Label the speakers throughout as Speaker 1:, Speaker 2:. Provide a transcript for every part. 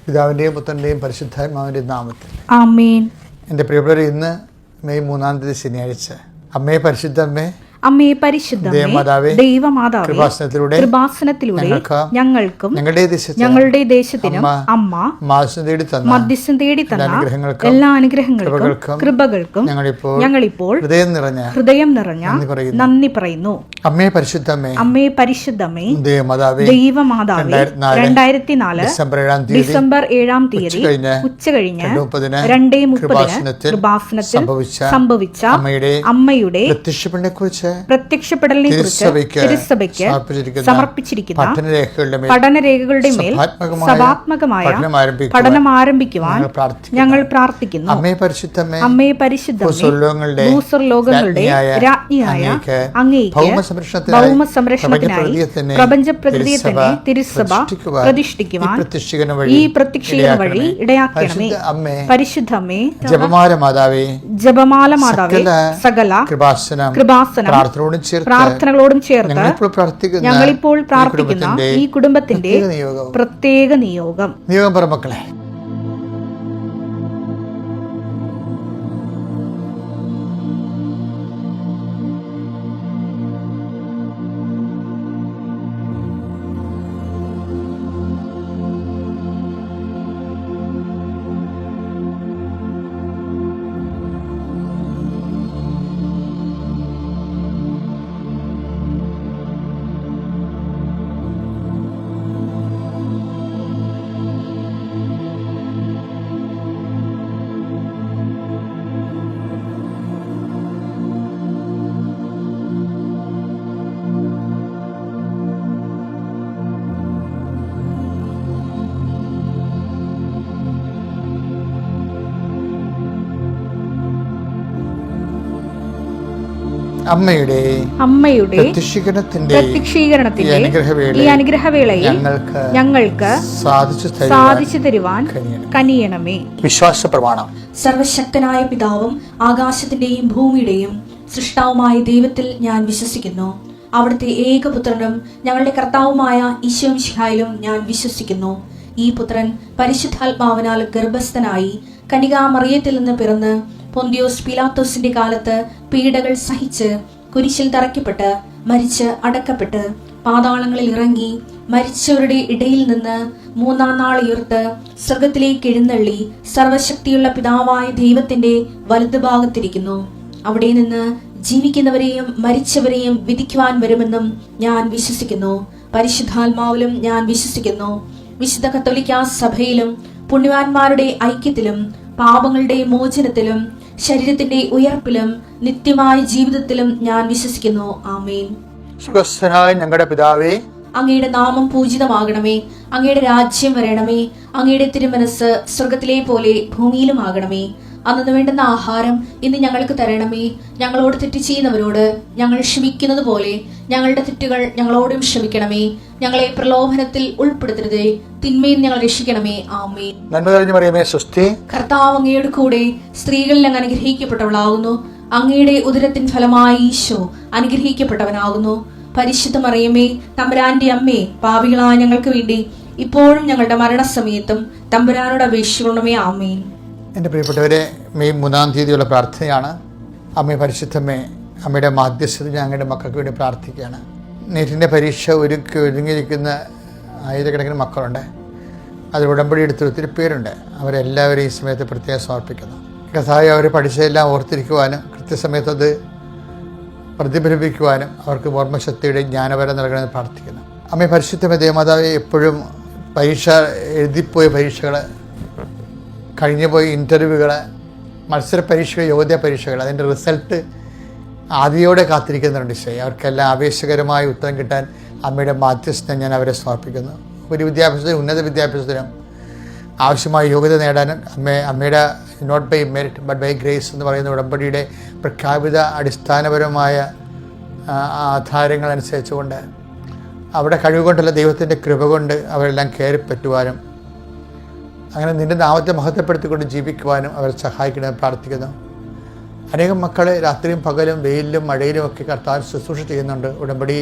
Speaker 1: പിതാവിൻ്റെയും പുത്രൻ്റെയും പരിശുദ്ധാത്മാവിൻ്റെയും നാമത്തിൽ
Speaker 2: ആമേൻ.
Speaker 1: എൻ്റെ പ്രിയപ്പെട്ടവരെ, ഇന്ന് മെയ് 3 ശനിയാഴ്ച. അമ്മേ പരിശുദ്ധമ്മേ,
Speaker 2: അമ്മേ പരിശുദ്ധമേ, ദൈവമാതാവേ, കൃപാസനത്തിലൂടെ ഞങ്ങൾക്കും ഞങ്ങളുടെ ദേശത്തിനും അമ്മ മധ്യസ്ഥം തേടി തന്ന എല്ലാ അനുഗ്രഹങ്ങൾക്കും കൃപകൾക്കും ഞങ്ങളിപ്പോൾ ഹൃദയം നിറഞ്ഞ നന്ദി പറയുന്നു.
Speaker 1: അമ്മേ പരിശുദ്ധമേ,
Speaker 2: അമ്മേ പരിശുദ്ധമേ, ദൈവമാതാവേ, 2004 ഡിസംബർ 7 ഉച്ചകഴിഞ്ഞ് 2:30 കൃപാസനത്തിൽ സംഭവിച്ച അമ്മയുടെ പ്രത്യക്ഷപ്പെടലിനെ കുറിച്ച് തിരുസഭയ്ക്ക് സമർപ്പിച്ചിരിക്കുന്ന പഠനരേഖകളുടെ മേൽ സഭാത്മകമായ പഠനം ആരംഭിക്കുവാൻ ഞങ്ങൾ പ്രാർത്ഥിക്കുന്നു.
Speaker 1: അമ്മേ പരിശുദ്ധമേ,
Speaker 2: ഭൂസ്വർലോകങ്ങളുടെ രാജ്ഞിയായ അങ്ങേയ്ക്ക് ഭൗമസംരക്ഷണത്തിനായി പ്രപഞ്ച പ്രകൃതിയെ തന്നെ തിരുസഭ പ്രതിഷ്ഠിക്കുവാൻ ഈ പ്രത്യക്ഷീകരണ വഴി ഇടയാക്കണമേ. പരിശുദ്ധമേ, ജപമാല മാതാവേ, സകല കൃപാസനം പ്രാർത്ഥനകളോടും ചേർത്ത് ഞങ്ങളിപ്പോൾ പ്രാർത്ഥിക്കുന്ന ഈ കുടുംബത്തിന്റെ പ്രത്യേക നിയോഗം.
Speaker 1: മക്കളെ, അമ്മയുടെ പ്രത്യക്ഷീകരണത്തിന്റെ ഈ അനുഗ്രഹവേളയിൽ ഞങ്ങൾക്ക് സാധിച്ചു തരുവാൻ കനിയണമേ. വിശ്വാസ പ്രമാണം.
Speaker 3: സർവശക്തനായ പിതാവും ആകാശത്തിന്റെയും ഭൂമിയുടെയും സൃഷ്ടാവുമായ ദൈവത്തിൽ ഞാൻ വിശ്വസിക്കുന്നു. അവിടുത്തെ ഏകപുത്രനും ഞങ്ങളുടെ കർത്താവുമായ ഈശോ മിശിഹായിലും ഞാൻ വിശ്വസിക്കുന്നു. ഈ പുത്രൻ പരിശുദ്ധാത്മാവിനാൽ ഗർഭസ്ഥനായി കന്യകാമറിയത്തിൽ നിന്ന് പിറന്ന് പൊന്തിയോസ് പീലാത്തോസിന്റെ കാലത്ത് പീഡകൾ സഹിച്ച് കുരിശിൽ തറയ്ക്കപ്പെട്ട് മരിച്ച് അടക്കപ്പെട്ട് പാതാളങ്ങളിൽ ഇറങ്ങി മരിച്ചവരുടെ ഇടയിൽ നിന്ന് 3-ാം നാൾ ഉയർത്ത് സ്വർഗത്തിലേക്ക് എഴുന്നള്ളി സർവശക്തിയുള്ള പിതാവായ ദൈവത്തിന്റെ വലതുഭാഗത്തിരിക്കുന്നു. അവിടെ നിന്ന് ജീവിക്കുന്നവരെയും മരിച്ചവരെയും വിധിക്കുവാൻ വരുമെന്നും ഞാൻ വിശ്വസിക്കുന്നു. പരിശുദ്ധാത്മാവിലും ഞാൻ വിശ്വസിക്കുന്നു. വിശുദ്ധ കത്തോലിക്കാ സഭയിലും പുണ്യവാന്മാരുടെ ഐക്യത്തിലും പാപങ്ങളുടെ മോചനത്തിലും ശരീരത്തിന്റെ ഉയർപ്പിലും നിത്യമായ ജീവിതത്തിലും ഞാൻ വിശ്വസിക്കുന്നു. ആമേൻ.
Speaker 1: ഞങ്ങളുടെ പിതാവേ,
Speaker 3: അങ്ങയുടെ നാമം പൂജിതമാകണമേ. അങ്ങയുടെ രാജ്യം വരണമേ. അങ്ങയുടെ തിരുമനസ് സ്വർഗത്തിലെ പോലെ ഭൂമിയിലും ആകണമേ. അന്നു വേണ്ടുന്ന ആഹാരം ഇന്ന് ഞങ്ങൾക്ക് തരണമേ. ഞങ്ങളോട് തെറ്റ് ചെയ്യുന്നവരോട് ഞങ്ങൾ ക്ഷമിക്കുന്നത് പോലെ ഞങ്ങളുടെ തെറ്റുകൾ ഞങ്ങളോടും ക്ഷമിക്കണമേ. ഞങ്ങളെ പ്രലോഭനത്തിൽ ഉൾപ്പെടുത്തരുതേ, തിന്മയിൽ ഞങ്ങൾ രക്ഷിക്കണമേ. ആമേൻ. കർത്താവ് അങ്ങയുടെ കൂടെ സ്ത്രീകളിൽ അങ്ങ് അനുഗ്രഹിക്കപ്പെട്ടവളാകുന്നു. അങ്ങയുടെ ഉദരത്തിൻ ഫലമായി ഈശോ അനുഗ്രഹിക്കപ്പെട്ടവനാകുന്നു. പരിശുദ്ധ മറിയമേ, തമ്പുരാന്റെ അമ്മേ, പാപികളായ ഞങ്ങൾക്ക് വേണ്ടി ഇപ്പോഴും ഞങ്ങളുടെ മരണസമയത്തും തമ്പുരാനോട് അപേക്ഷിക്കണമേ. ആമേൻ.
Speaker 1: എൻ്റെ പ്രിയപ്പെട്ടവരെ, മെയ് 3 പ്രാർത്ഥനയാണ്. അമ്മ പരിശുദ്ധമ്മേ, അമ്മയുടെ മാധ്യസ്ഥത അങ്ങയുടെ മക്കൾക്ക് വേണ്ടി പ്രാർത്ഥിക്കുകയാണ്. നീറ്റിൻ്റെ പരീക്ഷ ഒരുങ്ങിയിരിക്കുന്ന ആയിരക്കണക്കിന് മക്കളുണ്ട്. അതിൽ ഉടമ്പടി എടുത്ത് ഒത്തിരി പേരുണ്ട്. അവരെല്ലാവരും ഈ സമയത്ത് പ്രത്യേകം സമർപ്പിക്കുന്നു. കഥായി അവർ പഠിച്ചതെല്ലാം ഓർത്തിരിക്കുവാനും കൃത്യസമയത്ത് അത് പ്രതിഫലിപ്പിക്കുവാനും അവർക്ക് ഓർമ്മശക്തിയുടെ ജ്ഞാനപരം നൽകണമെന്ന് പ്രാർത്ഥിക്കുന്നു. അമ്മ പരിശുദ്ധമേ, ദേവമാതാവെ, എപ്പോഴും എഴുതിപ്പോയ പരീക്ഷകൾ, കഴിഞ്ഞുപോയി ഇൻ്റർവ്യൂകൾ, മത്സര പരീക്ഷകൾ, യോഗ്യതാ പരീക്ഷകൾ, അതിൻ്റെ റിസൾട്ട് ആദിയോടെ കാത്തിരിക്കുന്നുണ്ട്. ഈശോയെ, അവർക്കെല്ലാം ആവേശകരമായ ഉത്തരം കിട്ടാൻ അമ്മയുടെ മാധ്യസ്ഥം ഞാൻ അവരെ സമർപ്പിക്കുന്നു. ഒരു വിദ്യാഭ്യാസത്തിനും ഉന്നത വിദ്യാഭ്യാസത്തിനും ആവശ്യമായ യോഗ്യത നേടാനും അമ്മയുടെ not by merit but by grace എന്ന് പറയുന്ന ഉടമ്പടിയുടെ പ്രഖ്യാപിത അടിസ്ഥാനപരമായ ആധാരങ്ങൾ അനുസരിച്ചുകൊണ്ട് അവിടെ കഴിവുകൊണ്ടല്ല, ദൈവത്തിൻ്റെ കൃപ കൊണ്ട് അവരെല്ലാം കയറിപ്പറ്റുവാനും അങ്ങനെ നിൻ്റെ നാമത്തെ മഹത്വപ്പെടുത്തിക്കൊണ്ട് ജീവിക്കുവാനും അവരെ സഹായിക്കണമെന്ന് പ്രാർത്ഥിക്കുന്നു. അനേകം മക്കളെ രാത്രിയും പകലും വെയിലിലും മഴയിലും ഒക്കെ കർത്താവ് ശുശ്രൂഷ ചെയ്യുന്നുണ്ട്. ഉടമ്പടി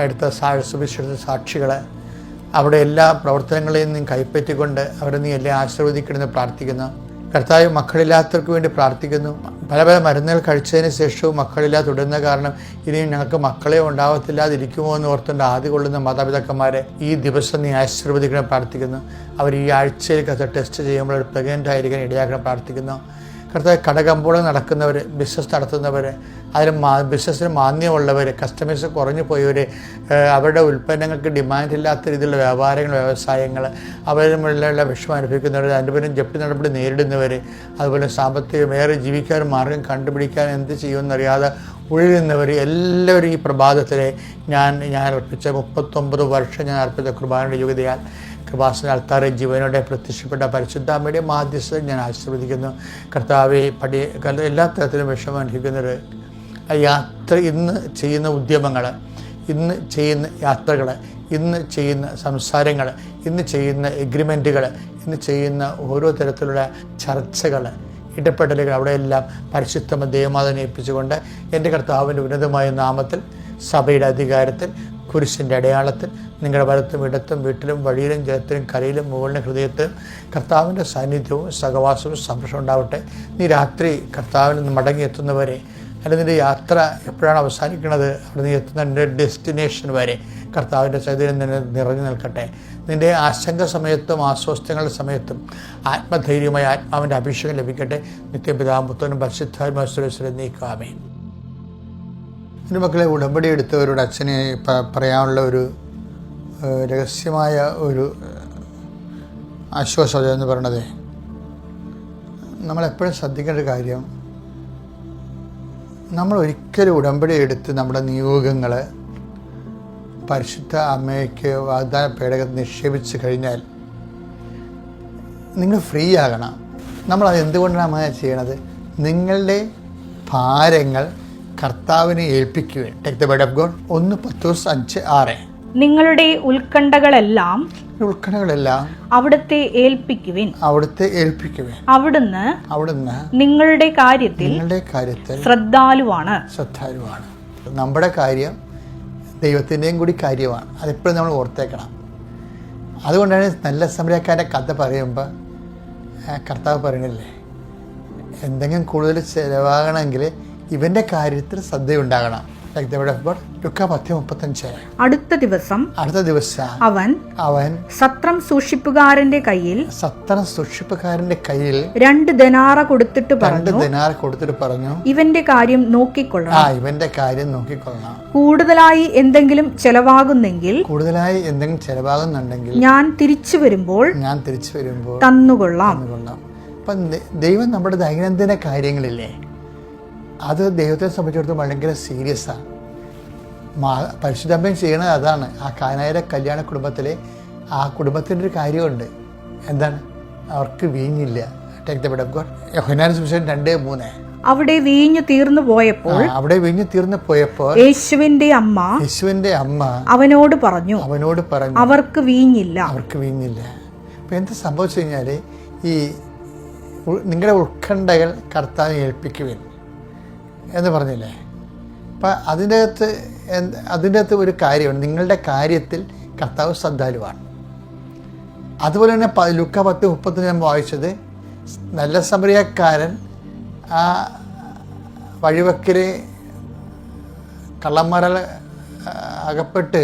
Speaker 1: എടുത്ത സുവിശേഷ സാക്ഷികൾ അവിടെ എല്ലാ പ്രവർത്തനങ്ങളെയും നീ കൈപ്പറ്റിക്കൊണ്ട് അവരെ നീ എല്ലാം ആശീർവദിക്കണമെന്ന് പ്രാർത്ഥിക്കുന്നു. കർത്താവ്, മക്കളില്ലാത്തവർക്ക് വേണ്ടി പ്രാർത്ഥിക്കുന്നു. പല പല മരുന്നുകൾ കഴിച്ചതിന് ശേഷവും മക്കളില്ലാതെ തുടരുന്ന കാരണം ഇനിയും ഞങ്ങൾക്ക് മക്കളെ ഉണ്ടാവത്തില്ലാതിരിക്കുമോ എന്ന് ഓർത്തുകൊണ്ട് ആദ്യ കൊള്ളുന്ന മാതാപിതാക്കന്മാരെ ഈ ദിവസം നീ ആശീർവദിക്കണം പ്രാർത്ഥിക്കുന്നു. അവർ ഈ ആഴ്ചയിൽ ടെസ്റ്റ് ചെയ്യുമ്പോൾ പ്രഗ്നൻ്റ് ആയിരിക്കാൻ ഇടയാക്കണം പ്രാർത്ഥിക്കുന്നു. കർത്താവ്, കടകമ്പോളം നടക്കുന്നവർ, ബിസിനസ് നടത്തുന്നവർ, അതിൽ ബിസിനസ്സിന് മാന്യമുള്ളവർ, കസ്റ്റമേഴ്സ് കുറഞ്ഞു പോയവർ, അവരുടെ ഉൽപ്പന്നങ്ങൾക്ക് ഡിമാൻഡില്ലാത്ത രീതിയിലുള്ള വ്യാപാരങ്ങൾ, വ്യവസായങ്ങൾ, അവരുമുള്ള വിഷമം അനുഭവിക്കുന്നവർ, അതിൻ്റെ ജപ്തി നടപടി നേരിടുന്നവർ, അതുപോലെ സാമ്പത്തികമേറെ ജീവിക്കാൻ മാർഗം കണ്ടുപിടിക്കാൻ എന്ത് ചെയ്യുമെന്നറിയാതെ ഉഴലുന്നവർ എല്ലാവരും ഈ പ്രഭാതത്തിലെ ഞാൻ അർപ്പിച്ച 39 വർഷം ഞാൻ അർപ്പിച്ച കുർബാനയുടെ യോഗ്യതയാൽ കൃപാസന അൾത്താറെ ജീവനോടെ പ്രത്യക്ഷപ്പെട്ട പരിശുദ്ധാമ്മയുടെ മാധ്യസ്ഥത ഞാൻ ആശീർവദിക്കുന്നു. കർത്താവെ, എല്ലാ തരത്തിലും വിഷമം അനുഭവിക്കുന്നവർ, യാത്ര, ഇന്ന് ചെയ്യുന്ന ഉദ്യമങ്ങൾ, ഇന്ന് ചെയ്യുന്ന യാത്രകൾ, ഇന്ന് ചെയ്യുന്ന സംസാരങ്ങൾ, ഇന്ന് ചെയ്യുന്ന എഗ്രിമെൻറ്റുകൾ, ഇന്ന് ചെയ്യുന്ന ഓരോ തരത്തിലുള്ള ചർച്ചകൾ, ഇടപെടലുകൾ, അവിടെയെല്ലാം പരിശുദ്ധ ദേവമാതാവിനെ ഏൽപ്പിച്ചുകൊണ്ട് എൻ്റെ കർത്താവിൻ്റെ ഉന്നതമായ നാമത്തിൽ, സഭയുടെ അധികാരത്തിൽ, കുരിശിൻ്റെ അടയാളത്തിൽ, നിങ്ങളുടെ വലത്തും ഇടത്തും വീട്ടിലും വഴിയിലും ജലത്തിലും കരയിലും മുകളിലും ഹൃദയത്തിലും കർത്താവിൻ്റെ സാന്നിധ്യവും സഹവാസവും സംരക്ഷണം ഉണ്ടാവട്ടെ. നീ രാത്രി കർത്താവിൽ നിന്ന് മടങ്ങിയെത്തുന്നവരെ, അല്ലെങ്കിൽ നിൻ്റെ യാത്ര എപ്പോഴാണ് അവസാനിക്കുന്നത്, അവിടെ നീ എത്തുന്ന നിൻ്റെ ഡെസ്റ്റിനേഷൻ വരെ കർത്താവിൻ്റെ ചൈതന്യം നിന്നെ നിറഞ്ഞു നിൽക്കട്ടെ. നിൻ്റെ ആശങ്ക സമയത്തും ആസ്വസ്ഥങ്ങളുടെ സമയത്തും ആത്മധൈര്യമായ ആത്മാവിൻ്റെ അഭിഷേകം ലഭിക്കട്ടെ. നിത്യപിതാവും പുത്രനും പരിശുദ്ധാത്മാവിനെ നീക്കാമേ. എൻ്റെ മക്കളെ, ഉടമ്പടി എടുത്തവരോട് അച്ഛനെ പറയാനുള്ള ഒരു രഹസ്യമായ ഒരു ആശ്വാസം എന്ന് പറയണത്, നമ്മളെപ്പോഴും ശ്രദ്ധിക്കേണ്ട ഒരു കാര്യം, നമ്മൾ ഒരിക്കലും ഉടമ്പടി എടുത്ത് നമ്മുടെ നിയോഗങ്ങൾ പരിശുദ്ധ അമ്മയ്ക്ക് വാഗ്ദാന പേടകത്തിൽ നിക്ഷേപിച്ച് കഴിഞ്ഞാൽ നിങ്ങൾ ഫ്രീ ആകണം. നമ്മളത് എന്തുകൊണ്ടാണ് അമ്മ ചെയ്യണത്? നിങ്ങളുടെ ഭാരങ്ങൾ കർത്താവിനെ ഏൽപ്പിക്കുകയും. Take the word of God. 1 Petrus 5:6.
Speaker 2: നിങ്ങളുടെ ഉത്കണ്ഠകളെല്ലാം
Speaker 1: അവിടുത്തെ
Speaker 2: ഏൽപ്പിക്കുവിൻ.
Speaker 1: അവിടുന്ന്
Speaker 2: നിങ്ങളുടെ കാര്യത്തിൽ ശ്രദ്ധാലുവാണ്.
Speaker 1: നമ്മുടെ കാര്യം ദൈവത്തിൻ്റെയും കൂടി കാര്യമാണ്. അതെപ്പോഴും നമ്മൾ ഓർത്തേക്കണം. അതുകൊണ്ടാണ് നല്ല സമരക്കാരൻ്റെ കഥ പറയുമ്പോൾ കർത്താവ് പറയണില്ലേ, എന്തെങ്കിലും കൂടുതൽ ചിലവാകണമെങ്കിൽ ഇവൻ്റെ കാര്യത്തിൽ ശ്രദ്ധയുണ്ടാകണം.
Speaker 2: അടുത്ത ദിവസം അവൻ സത്രം സൂക്ഷിപ്പുകാരന്റെ കയ്യിൽ 2 ദനാറ കൊടുത്തിട്ട് പറഞ്ഞു, ഇവന്റെ കാര്യം നോക്കിക്കൊള്ളണം. കൂടുതലായി എന്തെങ്കിലും ചെലവാകുന്നെങ്കിൽ ഞാൻ തിരിച്ചു വരുമ്പോൾ തന്നുകൊള്ളാം.
Speaker 1: അപ്പം ദൈവം നമ്മുടെ ദൈനംദിന കാര്യങ്ങളില്ലേ, അത് ദൈവത്തെ സംബന്ധിച്ചിടത്തോളം ഭയങ്കര സീരിയസാണ്. പരിശുദ്ധമ്മയും ചെയ്യണത് അതാണ്. ആ കാനായിലെ കല്യാണ കുടുംബത്തിലെ ആ കുടുംബത്തിൻ്റെ ഒരു കാര്യമുണ്ട്. എന്താണ്? അവർക്ക് വീഞ്ഞില്ല. Take the word of God. യോഹന്നാൻ സുവിശേഷം 2:3.
Speaker 2: അവിടെ വീഞ്ഞു തീർന്നു പോയപ്പോൾ യേശുവിന്റെ അമ്മ അവനോട് പറഞ്ഞു അവർക്ക് വീഞ്ഞില്ല.
Speaker 1: അപ്പം എന്ത് സംഭവിച്ചു കഴിഞ്ഞാൽ, ഈ നിങ്ങളുടെ ഉത്കണ്ഠകൾ കർത്താവിനെ ഏൽപ്പിക്കുവിൻ എന്ന് പറഞ്ഞില്ലേ. അപ്പം അതിൻ്റെ അകത്ത് ഒരു കാര്യമാണ്, നിങ്ങളുടെ കാര്യത്തിൽ കർത്താവ് ശ്രദ്ധാലുവാണ്. അതുപോലെ തന്നെ ലൂക്ക 10:30 ഞാൻ വായിച്ചത്, നല്ല സമരിയക്കാരൻ ആ വഴിവക്കിൽ കള്ളന്മാരാൽ അകപ്പെട്ട്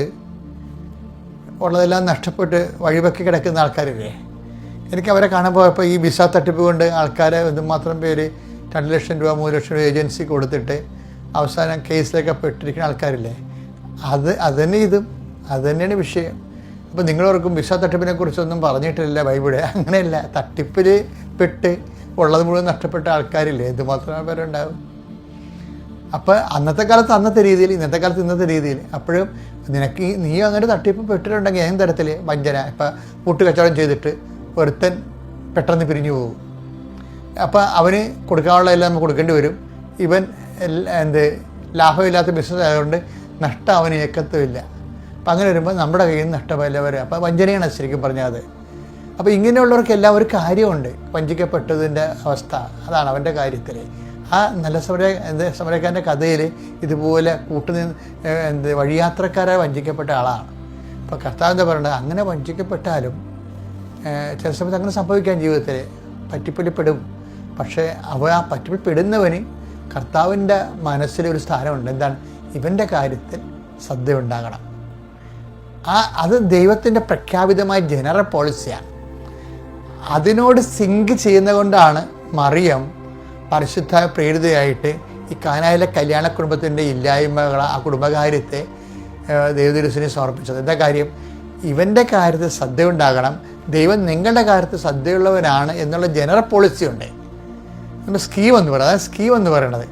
Speaker 1: ഉള്ളതെല്ലാം നഷ്ടപ്പെട്ട് വഴിവക്കി കിടക്കുന്ന ആൾക്കാരില്ലേ. എനിക്ക് അവരെ കാണാൻ പോയപ്പോൾ ഈ വിസ തട്ടിപ്പ് കൊണ്ട് ആൾക്കാരെ എന്തുമാത്രം പേര് 2 ലക്ഷം രൂപ 3 ലക്ഷം രൂപ ഏജൻസി കൊടുത്തിട്ട് അവസാനം കേസിലൊക്കെ പെട്ടിരിക്കുന്ന ആൾക്കാരില്ലേ. അത് തന്നെയാണ് വിഷയം. അപ്പോൾ നിങ്ങളോർക്കും വിസ തട്ടിപ്പിനെ കുറിച്ചൊന്നും പറഞ്ഞിട്ടില്ല ബൈബിള്. അങ്ങനെയല്ല, തട്ടിപ്പിൽ പെട്ട് ഉള്ളത് മുഴുവൻ നഷ്ടപ്പെട്ട ആൾക്കാരില്ലേ, എന്തുമാത്രം പേരുണ്ടാവും. അപ്പോൾ അന്നത്തെ കാലത്ത് അന്നത്തെ രീതിയിൽ, ഇന്നത്തെ കാലത്ത് ഇന്നത്തെ രീതിയിൽ. അപ്പോഴും നീ അങ്ങനെ തട്ടിപ്പ് പെട്ടിട്ടുണ്ടെങ്കിൽ ഏത് തരത്തിൽ വഞ്ചന, ഇപ്പം കൂട്ടുകച്ചവടം ചെയ്തിട്ട് ഒരുത്തൻ പെട്ടെന്ന് പിരിഞ്ഞു പോകും. അപ്പോൾ അവന് കൊടുക്കാനുള്ള എല്ലാം നമുക്ക് കൊടുക്കേണ്ടി വരും. ഇവൻ ലാഭമില്ലാത്ത ബിസിനസ് ആയതുകൊണ്ട് നഷ്ടം അവന് ഏക്കത്തുമില്ല. അപ്പം അങ്ങനെ വരുമ്പോൾ നമ്മുടെ കയ്യിൽ നിന്ന് നഷ്ടമല്ല വരെ. അപ്പോൾ വഞ്ചനയാണ് ശരിക്കും പറഞ്ഞാൽ അത്. അപ്പോൾ ഇങ്ങനെയുള്ളവർക്കെല്ലാം ഒരു കാര്യമുണ്ട്, വഞ്ചിക്കപ്പെട്ടതിൻ്റെ അവസ്ഥ. അതാണ് അവൻ്റെ കാര്യത്തിൽ. ആ നല്ല സമരക്കാരൻ്റെ കഥയിൽ ഇതുപോലെ വഴിയാത്രക്കാരായി വഞ്ചിക്കപ്പെട്ട ആളാണ്. അപ്പോൾ കർത്താവ് എന്താ പറയുന്നത്, അങ്ങനെ വഞ്ചിക്കപ്പെട്ടാലും ചില സമയത്ത് അങ്ങനെ സംഭവിക്കാൻ ജീവിതത്തിൽ പറ്റിപ്പിടിപ്പെടും. പക്ഷേ ആ പറ്റിപ്പിടിപ്പെടുന്നവന് കർത്താവിൻ്റെ മനസ്സിലൊരു സ്ഥാനമുണ്ട്. എന്താണ്? ഇവൻ്റെ കാര്യത്തിൽ ശ്രദ്ധയുണ്ടാകണം. അത് ദൈവത്തിൻ്റെ പ്രഖ്യാപിതമായ ജനറൽ പോളിസിയാണ്. അതിനോട് സിങ്ക് ചെയ്യുന്നത് കൊണ്ടാണ് മറിയം പരിശുദ്ധ പ്രേരിതയായിട്ട് ഈ കാനായിലെ കല്യാണ കുടുംബത്തിൻ്റെ ഇല്ലായ്മകൾ, ആ കുടുംബകാര്യത്തെ ദൈവതിരുസിനെ സമർപ്പിച്ചത്. എന്താ കാര്യം? ഇവൻ്റെ കാര്യത്തിൽ ശ്രദ്ധയുണ്ടാകണം, ദൈവം നിങ്ങളുടെ കാര്യത്തിൽ ശ്രദ്ധയുള്ളവനാണ് എന്നുള്ള ജനറൽ പോളിസി ഉണ്ട്. നമ്മൾ സ്കീം എന്ന് പറയുന്നത്, അതാണ് സ്കീം എന്ന് പറയുന്നത്.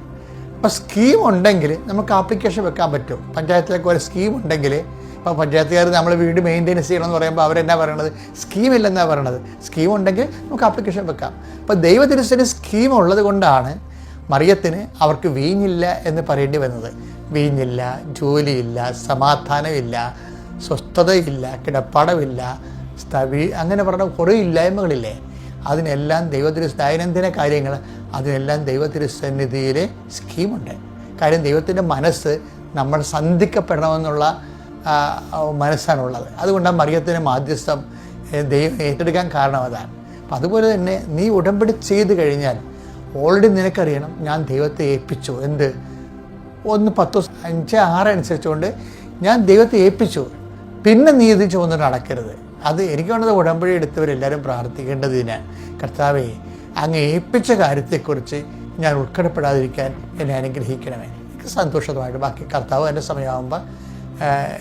Speaker 1: അപ്പോൾ സ്കീം ഉണ്ടെങ്കിൽ നമുക്ക് ആപ്ലിക്കേഷൻ വെക്കാൻ പറ്റും. പഞ്ചായത്തിലേക്ക് ഒരു സ്കീം ഉണ്ടെങ്കിൽ, ഇപ്പോൾ പഞ്ചായത്തുകാർ നമ്മൾ വീട് മെയിൻ്റെനൻസ് ചെയ്യണമെന്ന് പറയുമ്പോൾ അവരെന്നാ പറയണത്? സ്കീമില്ലെന്നാണ് പറയണത്. സ്കീം ഉണ്ടെങ്കിൽ നമുക്ക് ആപ്ലിക്കേഷൻ വെക്കാം. അപ്പോൾ ദൈവതിരുസിന് സ്കീം ഉള്ളത് കൊണ്ടാണ് മറിയത്തിന് അവർക്ക് വീഞ്ഞില്ല എന്ന് പറയേണ്ടി വന്നത്. വീഞ്ഞില്ല, ജോലിയില്ല, സമാധാനമില്ല, സ്വസ്ഥതയില്ല, കിടപ്പാടമില്ല, അങ്ങനെ പറഞ്ഞ കുറേ ഇല്ലായ്മകളില്ലേ, അതിനെല്ലാം ദൈവത്തിരുസന്നിധിയിലെ കാര്യങ്ങൾ, അതിനെല്ലാം ദൈവത്തിരുസന്നിധിയിലെ സ്കീമുണ്ട്. കാര്യം ദൈവത്തിൻ്റെ മനസ്സ് നമ്മൾ സന്ധിക്കപ്പെടണമെന്നുള്ള മനസ്സാണുള്ളത്. അതുകൊണ്ടാണ് മറിയത്തിന് മാധ്യസ്ഥം ദൈവം ഏറ്റെടുക്കാൻ കാരണം അതാണ്. അപ്പം അതുപോലെ തന്നെ നീ ഉടമ്പടി ചെയ്ത് കഴിഞ്ഞാൽ ഓൾറെഡി നിനക്കറിയണം, ഞാൻ ദൈവത്തെ ഏൽപ്പിച്ചു. എന്ത്? 1:10:5-6 അനുസരിച്ചുകൊണ്ട് ഞാൻ ദൈവത്തെ ഏൽപ്പിച്ചു, പിന്നെ നീ ഇത് ചുമന്നിട്ട് നടക്കരുത്. അത് എനിക്ക് വേണ്ടത് ഉടമ്പടി എടുത്തവരെല്ലാവരും പ്രാർത്ഥിക്കേണ്ടതിനാണ്. കർത്താവേ, അങ്ങ് ഏൽപ്പിച്ച കാര്യത്തെക്കുറിച്ച് ഞാൻ ഉൾക്കടപ്പെടാതിരിക്കാൻ എന്നെ അനുഗ്രഹിക്കണമേ. എനിക്ക് സന്തോഷമായിട്ട് ബാക്കി കർത്താവ് എൻ്റെ സമയമാകുമ്പോൾ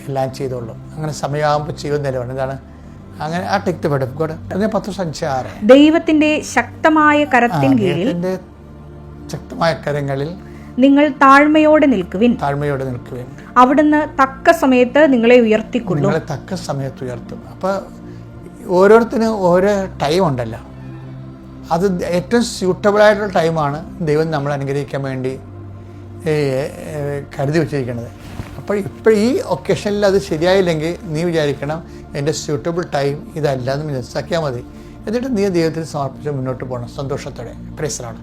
Speaker 1: എല്ലാം ചെയ്തോളും. അങ്ങനെ സമയമാകുമ്പോൾ ചെയ്യുന്നതിന് വേണം. എന്താണ്? അങ്ങനെ ആ ടെക്റ്റ് പഠിപ്പിക്കോട്ടെ. 10:5-6
Speaker 2: ദൈവത്തിന്റെ ശക്തമായ കരത്തിൻ കീഴിൽ,
Speaker 1: ശക്തമായ കരങ്ങളിൽ
Speaker 2: നിങ്ങൾ താഴ്മയോടെ നിൽക്കുവിൻ. അവിടുന്ന് തക്ക സമയത്ത് നിങ്ങളെ ഉയർത്തിക്കൊള്ളും.
Speaker 1: നിങ്ങളെ തക്ക സമയത്ത് ഉയർത്തും. അപ്പോൾ ഓരോരുത്തരും ഓരോ ടൈം ഉണ്ടല്ലോ, അത് ഏറ്റവും സ്യൂട്ടബിളായിട്ടുള്ള ടൈമാണ് ദൈവം നമ്മൾ അനുഗ്രഹിക്കാൻ വേണ്ടി കരുതി വെച്ചിരിക്കുന്നത്. അപ്പോൾ ഇപ്പോൾ ഈ ഒക്കേഷനിൽ അത് ശരിയായില്ലെങ്കിൽ നീ വിചാരിക്കണം, എൻ്റെ സ്യൂട്ടബിൾ ടൈം ഇതല്ല എന്ന് മനസ്സിലാക്കിയാൽ മതി. എന്നിട്ട് നീ ദൈവത്തിന് സമർപ്പിച്ച് മുന്നോട്ട് പോകണം സന്തോഷത്തോടെ. Praise the Lord.